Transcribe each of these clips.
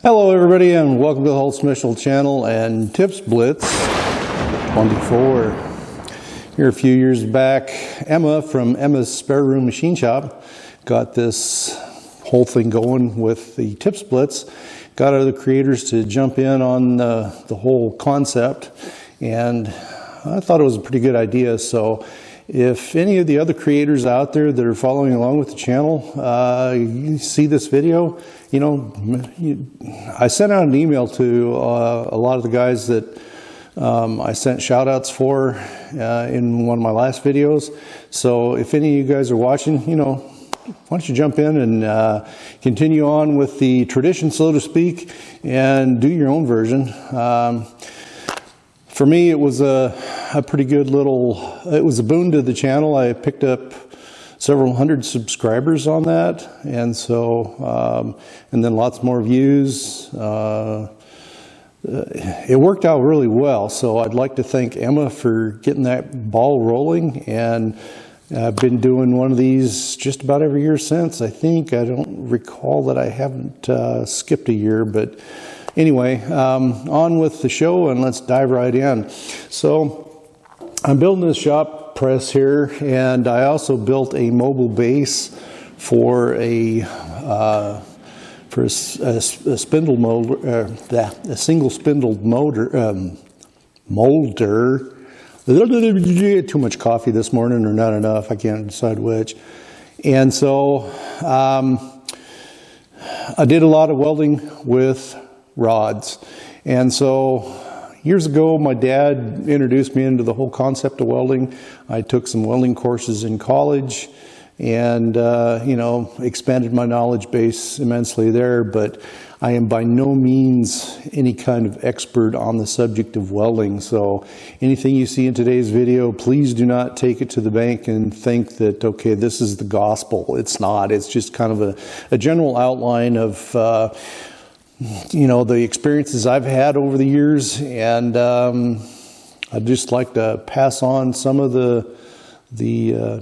Hello everybody and welcome to the Whole Smishel channel and Tips Blitz 24. Here a few years back, Emma from Emma's Spare Room Machine Shop got this whole thing going with the Tips Blitz, got other creators to jump in on the whole concept, and I thought it was a pretty good idea. So if any of the other creators out there that are following along with the channel, you see this video, you know, I sent out an email to a lot of the guys that I sent shout outs for in one of my last videos. So if any of you guys are watching, you know, why don't you jump in and continue on with the tradition, so to speak, and do your own version. For me, it was a pretty good it was a boon to the channel. I picked up several hundred subscribers on that, and so and then lots more views. It worked out really well, so I'd like to thank Emma for getting that ball rolling, and I've been doing one of these just about every year since. I don't recall that I haven't skipped a year, but anyway, on with the show and let's dive right in. So I'm building this shop press here, and I also built a mobile base for a spindle molder, a single spindled molder. Too much coffee this morning, or not enough? I can't decide which. And so I did a lot of welding with rods, and so years ago, my dad introduced me into the whole concept of welding. I took some welding courses in college and, you know, expanded my knowledge base immensely there, but I am by no means any kind of expert on the subject of welding. So anything you see in today's video, please do not take it to the bank and think that, okay, this is the gospel. It's not. It's just kind of a general outline of you know, the experiences I've had over the years, and I'd just like to pass on some of the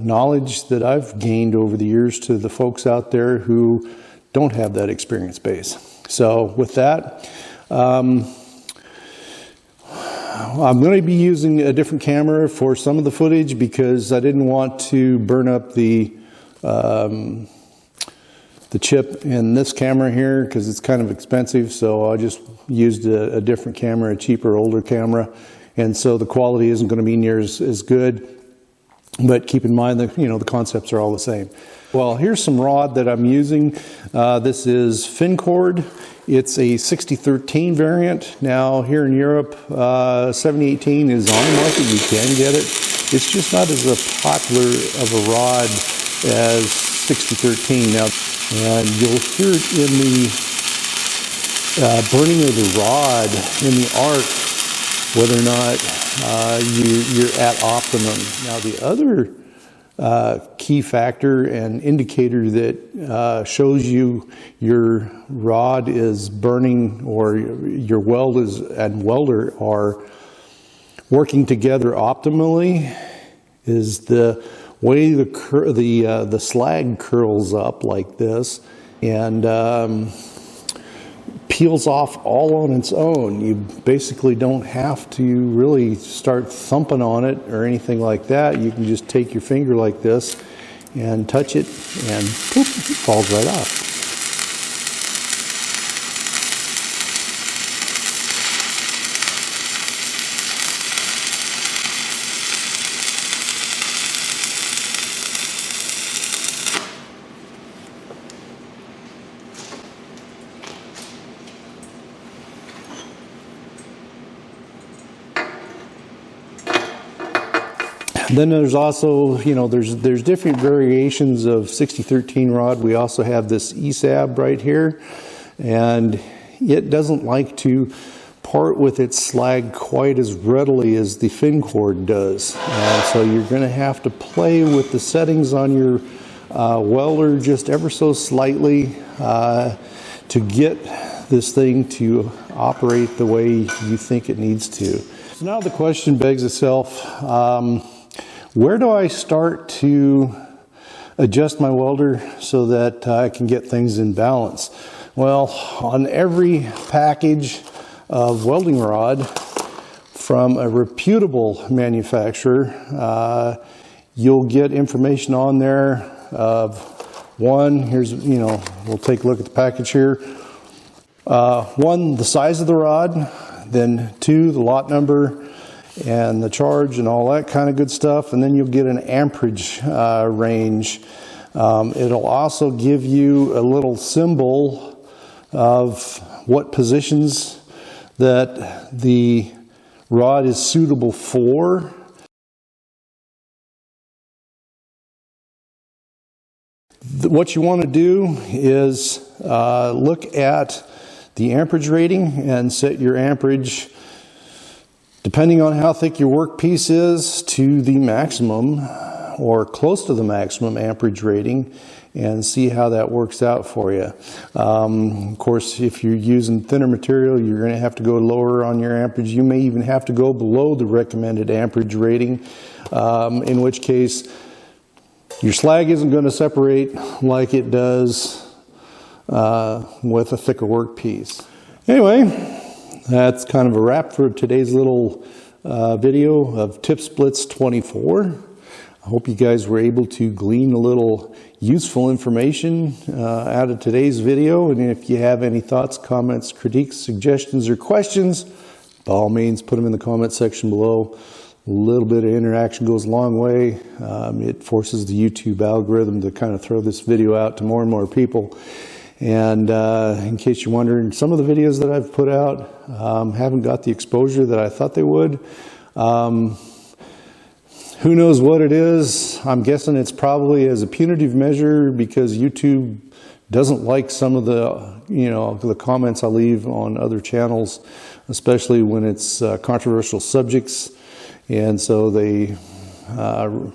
knowledge that I've gained over the years to the folks out there who don't have that experience base. So with that, I'm going to be using a different camera for some of the footage because I didn't want to burn up the chip in this camera here because it's kind of expensive, so I just used a different camera, a cheaper, older camera, and so the quality isn't going to be near as good, but keep in mind that, you know, the concepts are all the same. Well, here's some rod that I'm using. This is fin cord. It's a 6013 variant. Now here in Europe, 7018 is on the market. You can get it. It's just not as popular of a rod as 6013. Now, and you'll hear it in the burning of the rod in the arc, whether or not you're at optimum. Now the other key factor and indicator that shows you your rod is burning, or your weld and welder are working together optimally, is the way the slag curls up like this and peels off all on its own. You basically don't have to really start thumping on it or anything like that. You can just take your finger like this and touch it, and poof, it falls right off. Then there's also, you know, there's different variations of 6013 rod. We also have this ESAB right here, and it doesn't like to part with its slag quite as readily as the fin cord does. And so you're going to have to play with the settings on your welder just ever so slightly to get this thing to operate the way you think it needs to. So now the question begs itself, where do I start to adjust my welder so that I can get things in balance? Well, on every package of welding rod from a reputable manufacturer, you'll get information on there of one, here's, we'll take a look at the package here. One, the size of the rod, then two, the lot number and the charge and all that kind of good stuff, and then you'll get an amperage range. It'll also give you a little symbol of what positions that the rod is suitable for. What you want to do is look at the amperage rating and set your amperage, depending on how thick your workpiece is, to the maximum or close to the maximum amperage rating, and see how that works out for you. Of course, if you're using thinner material, you're going to have to go lower on your amperage. You may even have to go below the recommended amperage rating, in which case your slag isn't going to separate like it does with a thicker workpiece. Anyway, that's kind of a wrap for today's little video of Tips Blitz 24. I hope you guys were able to glean a little useful information out of today's video. And if you have any thoughts, comments, critiques, suggestions, or questions, by all means, put them in the comment section below. A little bit of interaction goes a long way. It forces the YouTube algorithm to kind of throw this video out to more and more people. And in case you're wondering, some of the videos that I've put out haven't got the exposure that I thought they would. Who knows what it is? I'm guessing it's probably as a punitive measure because YouTube doesn't like some of the, the comments I leave on other channels, especially when it's controversial subjects. And so they, how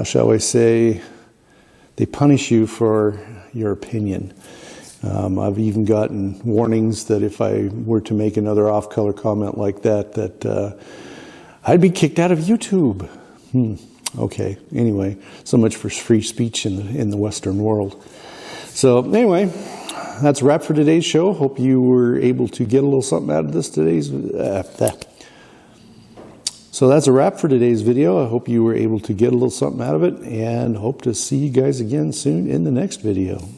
shall I say, they punish you for your opinion. I've even gotten warnings that if I were to make another off-color comment like that, I'd be kicked out of YouTube. Okay, anyway, so much for free speech in the Western world. So anyway, that's a wrap for today's show. Hope you were able to get a little something out of this So that's a wrap for today's video. I hope you were able to get a little something out of it, and hope to see you guys again soon in the next video.